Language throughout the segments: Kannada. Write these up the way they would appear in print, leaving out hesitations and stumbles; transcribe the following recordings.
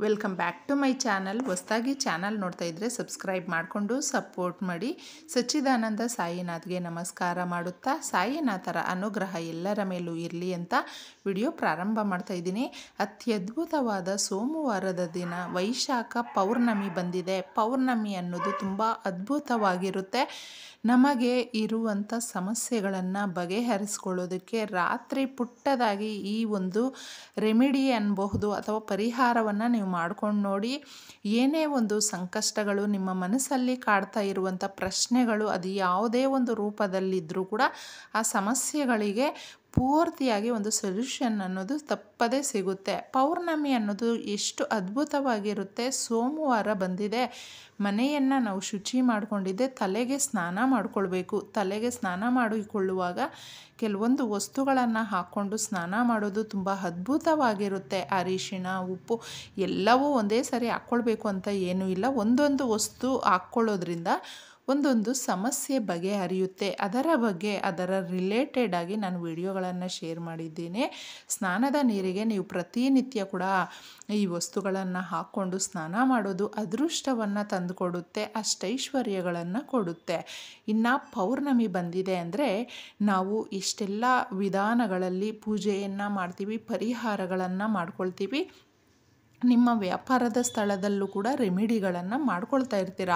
Welcome back to my channel. ಹೊಸದಾಗಿ ಚಾನಲ್ ನೋಡ್ತಾ ಇದ್ದರೆ ಸಬ್ಸ್ಕ್ರೈಬ್ ಮಾಡಿಕೊಂಡು ಸಪೋರ್ಟ್ ಮಾಡಿ. ಸಚ್ಚಿದಾನಂದ ಸಾಯಿನಾಥ್ಗೆ ನಮಸ್ಕಾರ ಮಾಡುತ್ತಾ ಸಾಯಿನಾಥರ ಅನುಗ್ರಹ ಎಲ್ಲರ ಮೇಲೂ ಇರಲಿ ಅಂತ ವಿಡಿಯೋ ಪ್ರಾರಂಭ ಮಾಡ್ತಾ ಇದ್ದೀನಿ. ಅತ್ಯದ್ಭುತವಾದ ಸೋಮವಾರದ ದಿನ ವೈಶಾಖ ಪೌರ್ಣಮಿ ಬಂದಿದೆ. ಪೌರ್ಣಮಿ ಅನ್ನೋದು ತುಂಬ ಅದ್ಭುತವಾಗಿರುತ್ತೆ. ನಮಗೆ ಇರುವಂಥ ಸಮಸ್ಯೆಗಳನ್ನು ಬಗೆಹರಿಸ್ಕೊಳ್ಳೋದಕ್ಕೆ ರಾತ್ರಿ ಪುಟ್ಟದಾಗಿ ಈ ಒಂದು ರೆಮಿಡಿ ಅನ್ನಬಹುದು ಅಥವಾ ಪರಿಹಾರವನ್ನು ನೀವು ಮಾಡ್ಕೊಂಡು ನೋಡಿ. ಏನೇ ಒಂದು ಸಂಕಷ್ಟಗಳು ನಿಮ್ಮ ಮನಸ್ಸಲ್ಲಿ ಕಾಡ್ತಾ ಇರುವಂಥ ಪ್ರಶ್ನೆಗಳು ಅದು ಯಾವುದೇ ಒಂದು ರೂಪದಲ್ಲಿದ್ದರೂ ಕೂಡ ಆ ಸಮಸ್ಯೆಗಳಿಗೆ ಪೂರ್ತಿಯಾಗಿ ಒಂದು ಸೊಲ್ಯೂಷನ್ ಅನ್ನೋದು ತಪ್ಪದೇ ಸಿಗುತ್ತೆ. ಪೌರ್ಣಮಿ ಅನ್ನೋದು ಎಷ್ಟು ಅದ್ಭುತವಾಗಿರುತ್ತೆ. ಸೋಮವಾರ ಬಂದಿದೆ, ಮನೆಯನ್ನು ನಾವು ಶುಚಿ ಮಾಡಿಕೊಂಡಿದ್ದೆ ತಲೆಗೆ ಸ್ನಾನ ಮಾಡಿಕೊಳ್ಬೇಕು. ತಲೆಗೆ ಸ್ನಾನ ಮಾಡಿಕೊಳ್ಳುವಾಗ ಕೆಲವೊಂದು ವಸ್ತುಗಳನ್ನು ಹಾಕ್ಕೊಂಡು ಸ್ನಾನ ಮಾಡೋದು ತುಂಬ ಅದ್ಭುತವಾಗಿರುತ್ತೆ. ಅರಿಶಿಣ, ಉಪ್ಪು ಎಲ್ಲವೂ ಒಂದೇ ಸಾರಿ ಹಾಕ್ಕೊಳ್ಬೇಕು ಅಂತ ಏನೂ ಇಲ್ಲ. ಒಂದೊಂದು ವಸ್ತು ಹಾಕ್ಕೊಳ್ಳೋದ್ರಿಂದ ಒಂದೊಂದು ಸಮಸ್ಯೆ ಬಗೆಹರಿಯುತ್ತೆ. ಅದರ ಬಗ್ಗೆ ಅದರ ರಿಲೇಟೆಡ್ ಆಗಿ ನಾನು ವಿಡಿಯೋಗಳನ್ನು ಶೇರ್ ಮಾಡಿದ್ದೀನಿ. ಸ್ನಾನದ ನೀರಿಗೆ ನೀವು ಪ್ರತಿನಿತ್ಯ ಕೂಡ ಈ ವಸ್ತುಗಳನ್ನು ಹಾಕ್ಕೊಂಡು ಸ್ನಾನ ಮಾಡೋದು ಅದೃಷ್ಟವನ್ನು ತಂದುಕೊಡುತ್ತೆ, ಅಷ್ಟೈಶ್ವರ್ಯಗಳನ್ನು ಕೊಡುತ್ತೆ. ಇನ್ನು ಪೌರ್ಣಮಿ ಬಂದಿದೆ ಅಂದರೆ ನಾವು ಇಷ್ಟೆಲ್ಲ ವಿಧಾನಗಳಲ್ಲಿ ಪೂಜೆಯನ್ನು ಮಾಡ್ತೀವಿ, ಪರಿಹಾರಗಳನ್ನು ಮಾಡ್ಕೊಳ್ತೀವಿ. ನಿಮ್ಮ ವ್ಯಾಪಾರದ ಸ್ಥಳದಲ್ಲೂ ಕೂಡ ರೆಮಿಡಿಗಳನ್ನು ಮಾಡ್ಕೊಳ್ತಾ ಇರ್ತೀರ.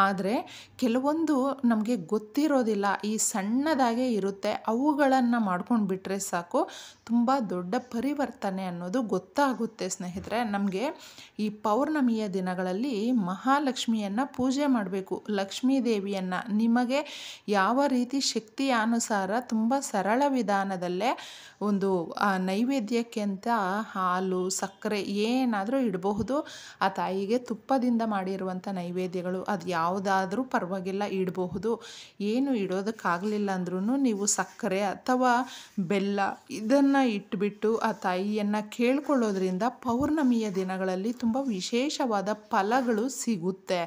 ಆದರೆ ಕೆಲವೊಂದು ನಮಗೆ ಗೊತ್ತಿರೋದಿಲ್ಲ, ಈ ಸಣ್ಣದಾಗೆ ಇರುತ್ತೆ. ಅವುಗಳನ್ನು ಮಾಡ್ಕೊಂಡು ಬಿಟ್ಟರೆ ಸಾಕು, ತುಂಬ ದೊಡ್ಡ ಪರಿವರ್ತನೆ ಅನ್ನೋದು ಗೊತ್ತಾಗುತ್ತೆ. ಸ್ನೇಹಿತರೆ, ನಮಗೆ ಈ ಪೌರ್ಣಮಿಯ ದಿನಗಳಲ್ಲಿ ಮಹಾಲಕ್ಷ್ಮಿಯನ್ನು ಪೂಜೆ ಮಾಡಬೇಕು. ಲಕ್ಷ್ಮೀ ದೇವಿಯನ್ನು ನಿಮಗೆ ಯಾವ ರೀತಿ ಶಕ್ತಿಯ ಅನುಸಾರ ತುಂಬ ಸರಳ ವಿಧಾನದಲ್ಲೇ ಒಂದು ನೈವೇದ್ಯಕ್ಕೆ ಅಂತ ಹಾಲು, ಸಕ್ಕರೆ ಏನಾದರೂ ಇಡಬಹುದು. ಆ ತಾಯಿಗೆ ತುಪ್ಪದಿಂದ ಮಾಡಿರುವಂಥ ನೈವೇದ್ಯಗಳು ಅದು ಯಾವುದಾದ್ರೂ ಪರವಾಗಿಲ್ಲ ಇಡಬಹುದು. ಏನು ಇಡೋದಕ್ಕಾಗಲಿಲ್ಲ ಅಂದ್ರೂ ನೀವು ಸಕ್ಕರೆ ಅಥವಾ ಬೆಲ್ಲ ಇದನ್ನು ಇಟ್ಬಿಟ್ಟು ಆ ತಾಯಿಯನ್ನು ಕೇಳ್ಕೊಳ್ಳೋದ್ರಿಂದ ಪೌರ್ಣಮಿಯ ದಿನಗಳಲ್ಲಿ ತುಂಬ ವಿಶೇಷವಾದ ಫಲಗಳು ಸಿಗುತ್ತೆ.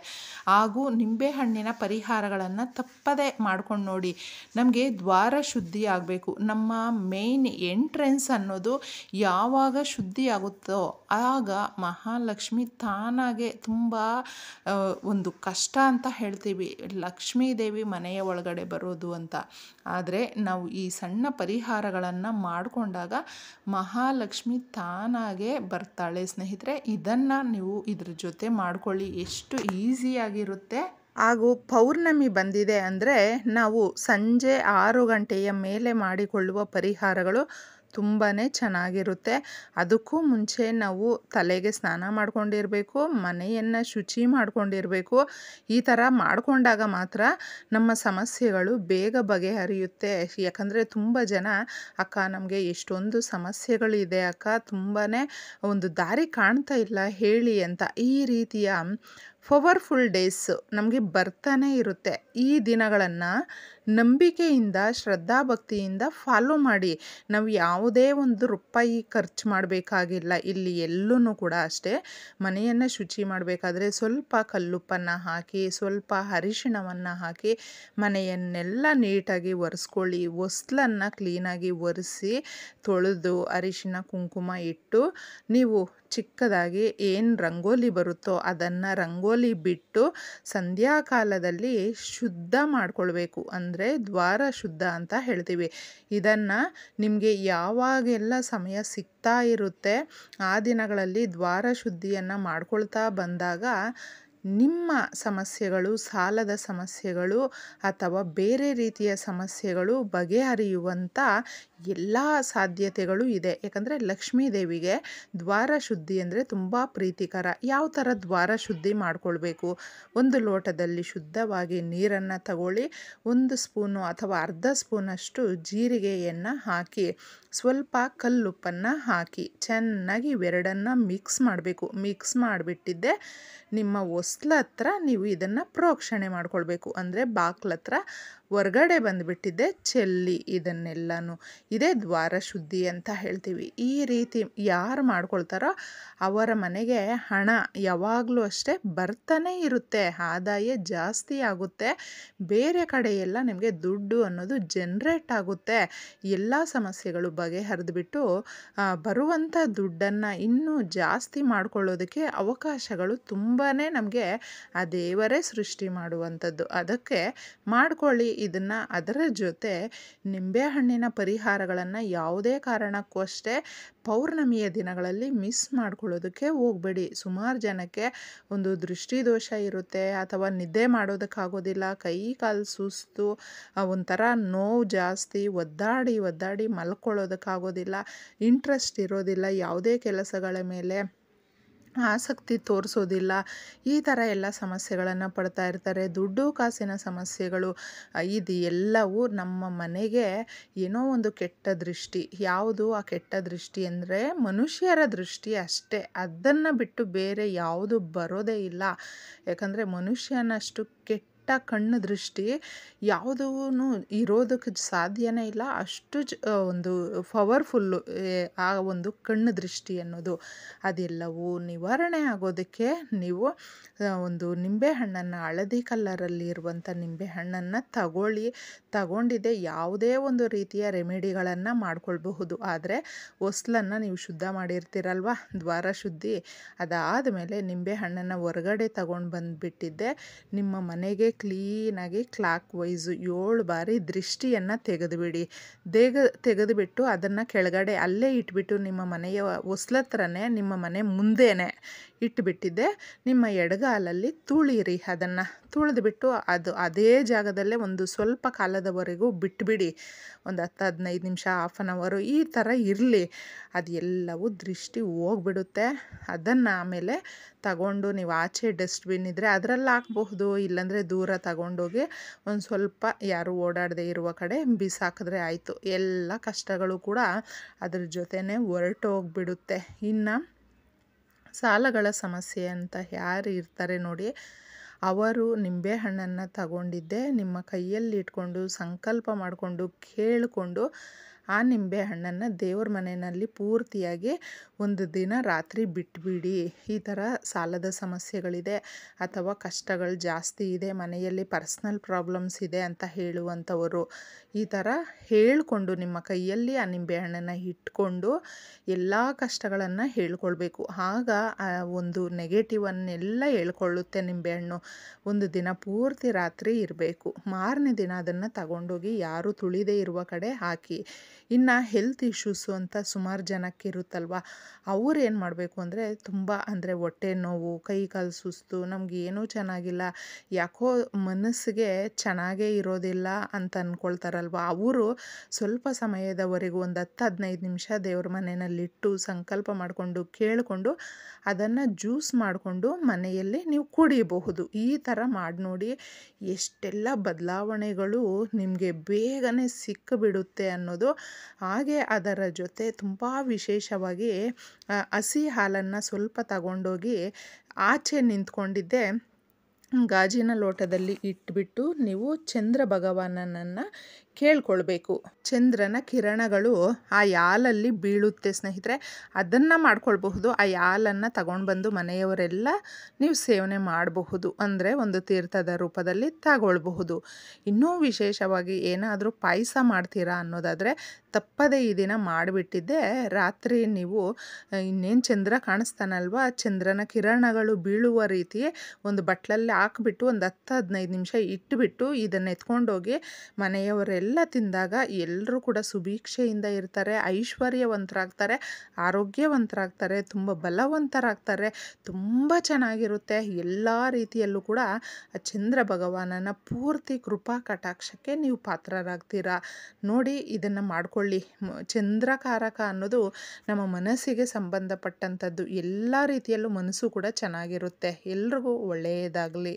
ಹಾಗೂ ನಿಂಬೆಹಣ್ಣಿನ ಪರಿಹಾರಗಳನ್ನು ತಪ್ಪದೇ ಮಾಡ್ಕೊಂಡು ನೋಡಿ. ನಮಗೆ ದ್ವಾರ ಶುದ್ಧಿ ಆಗಬೇಕು. ನಮ್ಮ ಮೇಯ್ನ್ ಎಂಟ್ರೆನ್ಸ್ ಅನ್ನೋದು ಯಾವಾಗ ಶುದ್ಧಿ ಆಗುತ್ತೋ ಆಗ ಮಹಾಲಕ್ಷ್ಮಿ ತಾನಾಗೆ ತುಂಬ ಒಂದು ಕಷ್ಟ ಅಂತ ಹೇಳ್ತೀವಿ, ಲಕ್ಷ್ಮೀ ದೇವಿ ಮನೆಯ ಒಳಗಡೆ ಬರೋದು ಅಂತ. ಆದರೆ ನಾವು ಈ ಸಣ್ಣ ಪರಿಹಾರಗಳನ್ನು ಮಾಡಿಕೊಂಡಾಗ ಮಹಾಲಕ್ಷ್ಮಿ ತಾನಾಗೆ ಬರ್ತಾಳೆ. ಸ್ನೇಹಿತರೆ, ಇದನ್ನು ನೀವು ಇದ್ರ ಜೊತೆ ಮಾಡ್ಕೊಳ್ಳಿ, ಎಷ್ಟು ಈಸಿಯಾಗಿರುತ್ತೆ. ಹಾಗೂ ಪೌರ್ಣಮಿ ಬಂದಿದೆ ಅಂದರೆ ನಾವು ಸಂಜೆ 6 ಗಂಟೆಯ ಮೇಲೆ ಮಾಡಿಕೊಳ್ಳುವ ಪರಿಹಾರಗಳು ತುಂಬಾ ಚೆನ್ನಾಗಿರುತ್ತೆ. ಅದಕ್ಕೂ ಮುಂಚೆ ನಾವು ತಲೆಗೆ ಸ್ನಾನ ಮಾಡ್ಕೊಂಡಿರಬೇಕು, ಮನೆಯನ್ನು ಶುಚಿ ಮಾಡ್ಕೊಂಡಿರಬೇಕು. ಈ ಥರ ಮಾಡಿಕೊಂಡಾಗ ಮಾತ್ರ ನಮ್ಮ ಸಮಸ್ಯೆಗಳು ಬೇಗ ಬಗೆಹರಿಯುತ್ತೆ. ಯಾಕಂದರೆ ತುಂಬ ಜನ ಅಕ್ಕ ನಮಗೆ ಎಷ್ಟೊಂದು ಸಮಸ್ಯೆಗಳಿದೆ ಅಕ್ಕ, ತುಂಬಾ ಒಂದು ದಾರಿ ಕಾಣ್ತಾ ಇಲ್ಲ ಹೇಳಿ ಅಂತ ಈ ರೀತಿಯ ಪವರ್ಫುಲ್ ಡೇಸ್ ನಮಗೆ ಬರ್ತಾನೆ ಇರುತ್ತೆ. ಈ ದಿನಗಳನ್ನು ನಂಬಿಕೆಯಿಂದ ಶ್ರದ್ಧಾಭಕ್ತಿಯಿಂದ ಫಾಲೋ ಮಾಡಿ. ನಾವು ಯಾವುದೇ ಒಂದು ರೂಪಾಯಿ ಖರ್ಚು ಮಾಡಬೇಕಾಗಿಲ್ಲ. ಇಲ್ಲಿ ಎಲ್ಲೂ ಕೂಡ ಅಷ್ಟೇ, ಮನೆಯನ್ನು ಶುಚಿ ಮಾಡಬೇಕಾದ್ರೆ ಸ್ವಲ್ಪ ಕಲ್ಲುಪ್ಪನ್ನು ಹಾಕಿ, ಸ್ವಲ್ಪ ಅರಿಶಿಣವನ್ನು ಹಾಕಿ ಮನೆಯನ್ನೆಲ್ಲ ನೀಟಾಗಿ ಒರೆಸ್ಕೊಳ್ಳಿ. ಹೊಸ್ಲನ್ನು ಕ್ಲೀನಾಗಿ ಒರೆಸಿ ತೊಳೆದು ಅರಿಶಿಣ ಕುಂಕುಮ ಇಟ್ಟು ನೀವು ಚಿಕ್ಕದಾಗಿ ಏನು ರಂಗೋಲಿ ಬರುತ್ತೋ ಅದನ್ನು ರಂಗೋಲಿ ಬಿಟ್ಟು ಸಂಧ್ಯಾಕಾಲದಲ್ಲಿ ಶುದ್ಧ ಮಾಡಿಕೊಳ್ಬೇಕು. ಅಂದರೆ ದ್ವಾರ ಶುದ್ಧ ಅಂತ ಹೇಳ್ತೀವಿ. ಇದನ್ನು ನಿಮಗೆ ಯಾವಾಗೆಲ್ಲ ಸಮಯ ಸಿಗ್ತಾ ಇರುತ್ತೆ ಆ ದಿನಗಳಲ್ಲಿ ದ್ವಾರ ಶುದ್ಧಿಯನ್ನು ಮಾಡ್ಕೊಳ್ತಾ ಬಂದಾಗ ನಿಮ್ಮ ಸಮಸ್ಯೆಗಳು, ಸಾಲದ ಸಮಸ್ಯೆಗಳು ಅಥವಾ ಬೇರೆ ರೀತಿಯ ಸಮಸ್ಯೆಗಳು ಬಗೆಹರಿಯುವಂಥ ಎಲ್ಲ ಸಾಧ್ಯತೆಗಳು ಇದೆ. ಯಾಕಂದರೆ ಲಕ್ಷ್ಮೀ ದೇವಿಗೆ ದ್ವಾರ ಶುದ್ಧಿ ಅಂದರೆ ತುಂಬ ಪ್ರೀತಿಕರ. ಯಾವ ಥರ ದ್ವಾರ ಶುದ್ಧಿ ಮಾಡಿಕೊಳ್ಬೇಕು? ಒಂದು ಲೋಟದಲ್ಲಿ ಶುದ್ಧವಾಗಿ ನೀರನ್ನು ತಗೊಳ್ಳಿ, 1 ಸ್ಪೂನು ಅಥವಾ ಅರ್ಧ ಸ್ಪೂನಷ್ಟು ಜೀರಿಗೆಯನ್ನು ಹಾಕಿ, ಸ್ವಲ್ಪ ಕಲ್ಲುಪ್ಪನ್ನು ಹಾಕಿ ಚೆನ್ನಾಗಿ ಇವೆರಡನ್ನು ಮಿಕ್ಸ್ ಮಾಡಬೇಕು. ಮಿಕ್ಸ್ ಮಾಡಿಬಿಟ್ಟಿದ್ದೆ ನಿಮ್ಮ ಹೊಸ್ಲ ಹತ್ರ ನೀವು ಇದನ್ನು ಪ್ರೋಕ್ಷಣೆ ಮಾಡ್ಕೊಳ್ಬೇಕು. ಅಂದರೆ ಬಾಕ್ಲ ಹತ್ರ ಹೊರಗಡೆ ಬಂದುಬಿಟ್ಟಿದ್ದೆ ಚೆಲ್ಲಿ ಇದನ್ನೆಲ್ಲನೂ. ಇದೇ ದ್ವಾರ ಶುದ್ಧಿ ಅಂತ ಹೇಳ್ತೀವಿ. ಈ ರೀತಿ ಯಾರು ಮಾಡ್ಕೊಳ್ತಾರೋ ಅವರ ಮನೆಗೆ ಹಣ ಯಾವಾಗಲೂ ಅಷ್ಟೇ ಬರ್ತಾನೆ ಇರುತ್ತೆ, ಆದಾಯ ಜಾಸ್ತಿ ಆಗುತ್ತೆ, ಬೇರೆ ಕಡೆ ಎಲ್ಲ ನಿಮಗೆ ದುಡ್ಡು ಅನ್ನೋದು ಜನ್ರೇಟ್ ಆಗುತ್ತೆ. ಎಲ್ಲ ಸಮಸ್ಯೆಗಳು ಬಗೆಹರಿದ್ಬಿಟ್ಟು ಬರುವಂಥ ದುಡ್ಡನ್ನು ಇನ್ನೂ ಜಾಸ್ತಿ ಮಾಡ್ಕೊಳ್ಳೋದಕ್ಕೆ ಅವಕಾಶಗಳು ತುಂಬಾ ನಮಗೆ ಆ ದೇವರೇ ಸೃಷ್ಟಿ ಮಾಡುವಂಥದ್ದು. ಅದಕ್ಕೆ ಮಾಡ್ಕೊಳ್ಳಿ ಇದನ್ನು. ಅದರ ಜೊತೆ ನಿಂಬೆಹಣ್ಣಿನ ಪರಿಹಾರಗಳನ್ನು ಯಾವುದೇ ಕಾರಣಕ್ಕೂ ಅಷ್ಟೇ ಪೌರ್ಣಮಿಯ ದಿನಗಳಲ್ಲಿ ಮಿಸ್ ಮಾಡ್ಕೊಳ್ಳೋದಕ್ಕೆ ಹೋಗಬೇಡಿ. ಸುಮಾರು ಜನಕ್ಕೆ ಒಂದು ದೃಷ್ಟಿದೋಷ ಇರುತ್ತೆ, ಅಥವಾ ನಿದ್ದೆ ಮಾಡೋದಕ್ಕಾಗೋದಿಲ್ಲ, ಕೈ ಕಾಲು ಸುಸ್ತು, ಒಂಥರ ನೋವು ಜಾಸ್ತಿ, ಒದ್ದಾಡಿ ಮಲ್ಕೊಳ್ಳೋದಕ್ಕಾಗೋದಿಲ್ಲ, ಇಂಟ್ರೆಸ್ಟ್ ಇರೋದಿಲ್ಲ, ಯಾವುದೇ ಕೆಲಸಗಳ ಮೇಲೆ ಆಸಕ್ತಿ ತೋರಿಸೋದಿಲ್ಲ. ಈ ಥರ ಎಲ್ಲ ಸಮಸ್ಯೆಗಳನ್ನು ಪಡ್ತಾ ಇರ್ತಾರೆ. ದುಡ್ಡು ಕಾಸಿನ ಸಮಸ್ಯೆಗಳು, ಇದು ಎಲ್ಲವೂ ನಮ್ಮ ಮನೆಗೆ ಏನೋ ಒಂದು ಕೆಟ್ಟ ದೃಷ್ಟಿ. ಯಾವುದು ಆ ಕೆಟ್ಟ ದೃಷ್ಟಿ ಅಂದರೆ ಮನುಷ್ಯರ ದೃಷ್ಟಿ ಅಷ್ಟೇ, ಅದನ್ನು ಬಿಟ್ಟು ಬೇರೆ ಯಾವುದು ಬರೋದೇ ಇಲ್ಲ. ಯಾಕಂದರೆ ಮನುಷ್ಯನಷ್ಟು ಕೆಟ್ಟ ಕಣ್ಣು ದೃಷ್ಟಿ ಯಾವುದೂ ಇರೋದಕ್ಕೆ ಸಾಧ್ಯನೇ ಇಲ್ಲ. ಅಷ್ಟು ಒಂದು ಪವರ್ಫುಲ್ಲು ಆ ಒಂದು ಕಣ್ಣು ದೃಷ್ಟಿ ಅನ್ನೋದು. ಅದೆಲ್ಲವೂ ನಿವಾರಣೆ ಆಗೋದಕ್ಕೆ ನೀವು ಒಂದು ನಿಂಬೆಹಣ್ಣನ್ನು, ಹಳದಿ ಕಲ್ಲರಲ್ಲಿ ಇರುವಂಥ ನಿಂಬೆಹಣ್ಣನ್ನು ತಗೊಂಡಿದ್ದೆ ಯಾವುದೇ ಒಂದು ರೀತಿಯ ರೆಮಿಡಿಗಳನ್ನು ಮಾಡ್ಕೊಳ್ಬಹುದು. ಆದರೆ ಹೊಸ್ಲನ್ನು ನೀವು ಶುದ್ಧ ಮಾಡಿರ್ತೀರಲ್ವ, ದ್ವಾರ ಶುದ್ಧಿ, ಅದಾದ ಮೇಲೆ ನಿಂಬೆಹಣ್ಣನ್ನು ಹೊರಗಡೆ ತಗೊಂಡು ಬಂದುಬಿಟ್ಟಿದ್ದೆ. ನಿಮ್ಮ ಮನೆಗೆ ಕ್ಲೀನಾಗಿ ಕ್ಲಾಕ್ ವೈಸು 7 ಬಾರಿ ದೃಷ್ಟಿಯನ್ನು ತೆಗೆದುಬಿಡಿ. ತೆಗೆದುಬಿಟ್ಟು ಅದನ್ನು ಕೆಳಗಡೆ ಅಲ್ಲೇ ಇಟ್ಬಿಟ್ಟು ನಿಮ್ಮ ಮನೆಯ ಹೊಸ್ಲತ್ರನೇ, ನಿಮ್ಮ ಮನೆ ಮುಂದೆನೇ ಇಟ್ಬಿಟ್ಟಿದ್ದೆ. ನಿಮ್ಮ ಎಡಗಾಲಲ್ಲಿ ತುಳಿರಿ. ಅದನ್ನು ತುಳಿದ್ಬಿಟ್ಟು ಅದೇ ಜಾಗದಲ್ಲೇ ಒಂದು ಸ್ವಲ್ಪ ಕಾಲದವರೆಗೂ ಬಿಟ್ಬಿಡಿ. ಒಂದು 10-15 ನಿಮಿಷ, ಹಾಫ್ ಆನ್ ಅವರು ಈ ಥರ ಇರಲಿ. ಅದೆಲ್ಲವೂ ದೃಷ್ಟಿ ಹೋಗ್ಬಿಡುತ್ತೆ. ಅದನ್ನು ಆಮೇಲೆ ತಗೊಂಡು ನೀವು ಆಚೆ ಡಸ್ಟ್ಬಿನ್ ಇದ್ದರೆ ಅದರಲ್ಲಿ ಹಾಕಬಹುದು, ಇಲ್ಲಾಂದರೆ ದೂರ ತಗೊಂಡೋಗಿ ಒಂದು ಸ್ವಲ್ಪ ಯಾರು ಓಡಾಡದೇ ಇರುವ ಕಡೆ ಬಿಸಾಕಿದ್ರೆ ಆಯಿತು. ಎಲ್ಲ ಕಷ್ಟಗಳು ಕೂಡ ಅದ್ರ ಜೊತೆನೇ ಹೊರಟೋಗ್ಬಿಡುತ್ತೆ. ಇನ್ನು ಸಾಲಗಳ ಸಮಸ್ಯೆ ಅಂತ ಯಾರು ಇರ್ತಾರೆ ನೋಡಿ, ಅವರು ನಿಂಬೆಹಣ್ಣನ್ನು ತಗೊಂಡಿದ್ದೆ ನಿಮ್ಮ ಕೈಯಲ್ಲಿ ಇಟ್ಕೊಂಡು ಸಂಕಲ್ಪ ಮಾಡಿಕೊಂಡು ಕೇಳಿಕೊಂಡು ಆ ನಿಂಬೆಹಣ್ಣನ್ನು ದೇವ್ರ ಮನೆಯಲ್ಲಿ ಪೂರ್ತಿಯಾಗಿ ಒಂದು ದಿನ ರಾತ್ರಿ ಬಿಟ್ಬಿಡಿ. ಈ ಥರ ಸಾಲದ ಸಮಸ್ಯೆಗಳಿದೆ, ಅಥವಾ ಕಷ್ಟಗಳು ಜಾಸ್ತಿ ಇದೆ, ಮನೆಯಲ್ಲಿ ಪರ್ಸ್ನಲ್ ಪ್ರಾಬ್ಲಮ್ಸ್ ಇದೆ ಅಂತ ಹೇಳುವಂಥವರು ಈ ಥರ ಹೇಳಿಕೊಂಡು ನಿಮ್ಮ ಕೈಯಲ್ಲಿ ಆ ನಿಂಬೆಹಣ್ಣನ್ನು ಇಟ್ಕೊಂಡು ಎಲ್ಲ ಕಷ್ಟಗಳನ್ನು ಹೇಳ್ಕೊಳ್ಬೇಕು. ಆಗ ಆ ಒಂದು ನೆಗೆಟಿವನ್ನೆಲ್ಲ ಹೇಳ್ಕೊಳ್ಳುತ್ತೆ ನಿಂಬೆಹಣ್ಣು. ಒಂದು ದಿನ ಪೂರ್ತಿ ರಾತ್ರಿ ಇರಬೇಕು. ಮಾರನೇ ದಿನ ಅದನ್ನು ತಗೊಂಡೋಗಿ ಯಾರು ತುಳಿದೇ ಇರುವ ಕಡೆ ಹಾಕಿ. ಇನ್ನು ಹೆಲ್ತ್ ಇಶ್ಯೂಸು ಅಂತ ಸುಮಾರು ಜನಕ್ಕೆ ಇರುತ್ತಲ್ವ, ಅವ್ರು ಏನು ಮಾಡಬೇಕು ಅಂದರೆ ಅಂದರೆ ಹೊಟ್ಟೆ ನೋವು, ಕೈ ಕಾಲು ಸುಸ್ತು, ನಮ್ಗೆ ಏನೂ ಚೆನ್ನಾಗಿಲ್ಲ, ಯಾಕೋ ಮನಸ್ಸಿಗೆ ಚೆನ್ನಾಗೇ ಇರೋದಿಲ್ಲ ಅಂತ ಅಂದ್ಕೊಳ್ತಾರಲ್ವ, ಅವರು ಸ್ವಲ್ಪ ಸಮಯದವರೆಗೂ ಒಂದು 10-15 ನಿಮಿಷ ದೇವ್ರ ಮನೆಯಲ್ಲಿಟ್ಟು ಸಂಕಲ್ಪ ಮಾಡಿಕೊಂಡು ಕೇಳಿಕೊಂಡು ಅದನ್ನು ಜ್ಯೂಸ್ ಮಾಡಿಕೊಂಡು ಮನೆಯಲ್ಲಿ ನೀವು ಕುಡಿಯಬಹುದು. ಈ ಥರ ಮಾಡಿ ನೋಡಿ, ಎಷ್ಟೆಲ್ಲ ಬದಲಾವಣೆಗಳು ನಿಮಗೆ ಬೇಗನೆ ಸಿಕ್ಕಿಬಿಡುತ್ತೆ ಅನ್ನೋದು. ಹಾಗೆ ಅದರ ಜೊತೆ ತುಂಬ ವಿಶೇಷವಾಗಿ ಹಸಿ ಹಾಲನ್ನು ಸ್ವಲ್ಪ ತಗೊಂಡೋಗಿ ಆಚೆ ನಿಂತ್ಕೊಂಡಿದ್ದೆ ಗಾಜಿನ ಲೋಟದಲ್ಲಿ ಇಟ್ಬಿಟ್ಟು ನೀವು ಚಂದ್ರ ಭಗವಾನನನ್ನು ಕೇಳ್ಕೊಳ್ಬೇಕು. ಚಂದ್ರನ ಕಿರಣಗಳು ಆ ಹಾಲಲ್ಲಿ ಬೀಳುತ್ತೆ ಸ್ನೇಹಿತರೆ, ಅದನ್ನು ಮಾಡ್ಕೊಳ್ಬಹುದು. ಆ ಹಾಲನ್ನು ತಗೊಂಡು ಬಂದು ಮನೆಯವರೆಲ್ಲ ನೀವು ಸೇವನೆ ಮಾಡಬಹುದು, ಅಂದರೆ ಒಂದು ತೀರ್ಥದ ರೂಪದಲ್ಲಿ ತಗೊಳ್ಬಹುದು. ಇನ್ನೂ ವಿಶೇಷವಾಗಿ ಏನಾದರೂ ಪಾಯಸ ಮಾಡ್ತೀರಾ ಅನ್ನೋದಾದರೆ ತಪ್ಪದೇ ಈ ದಿನ ಮಾಡಿಬಿಟ್ಟಿದ್ದೆ ರಾತ್ರಿ ನೀವು ಇನ್ನೇನು ಚಂದ್ರ ಕಾಣಿಸ್ತಾನಲ್ವ, ಚಂದ್ರನ ಕಿರಣಗಳು ಬೀಳುವ ರೀತಿ ಒಂದು ಬಟ್ಲಲ್ಲಿ ಹಾಕ್ಬಿಟ್ಟು ಒಂದು 10-15 ನಿಮಿಷ ಇಟ್ಬಿಟ್ಟು ಇದನ್ನು ಎತ್ಕೊಂಡೋಗಿ ಮನೆಯವರೆಲ್ಲ ತಿಂದಾಗ ಎಲ್ಲರೂ ಕೂಡ ಸುಭೀಕ್ಷೆಯಿಂದ ಇರ್ತಾರೆ, ಐಶ್ವರ್ಯವಂತರಾಗ್ತಾರೆ, ಆರೋಗ್ಯವಂತರಾಗ್ತಾರೆ, ತುಂಬ ಬಲವಂತರಾಗ್ತಾರೆ, ತುಂಬ ಚೆನ್ನಾಗಿರುತ್ತೆ. ಎಲ್ಲ ರೀತಿಯಲ್ಲೂ ಕೂಡ ಆ ಚಂದ್ರ ಭಗವಾನನ ಪೂರ್ತಿ ಕೃಪಾ ಕಟಾಕ್ಷಕ್ಕೆ ನೀವು ಪಾತ್ರರಾಗ್ತೀರಾ. ನೋಡಿ, ಇದನ್ನು ಮಾಡ್ಕೊಳ್ಳಿ. ಚಂದ್ರಕಾರಕ ಅನ್ನೋದು ನಮ್ಮ ಮನಸ್ಸಿಗೆ ಸಂಬಂಧಪಟ್ಟಂಥದ್ದು. ಎಲ್ಲ ರೀತಿಯಲ್ಲೂ ಮನಸ್ಸು ಕೂಡ ಚೆನ್ನಾಗಿರುತ್ತೆ. ಎಲ್ರಿಗೂ ಒಳ್ಳೆಯದಾಗಲಿ.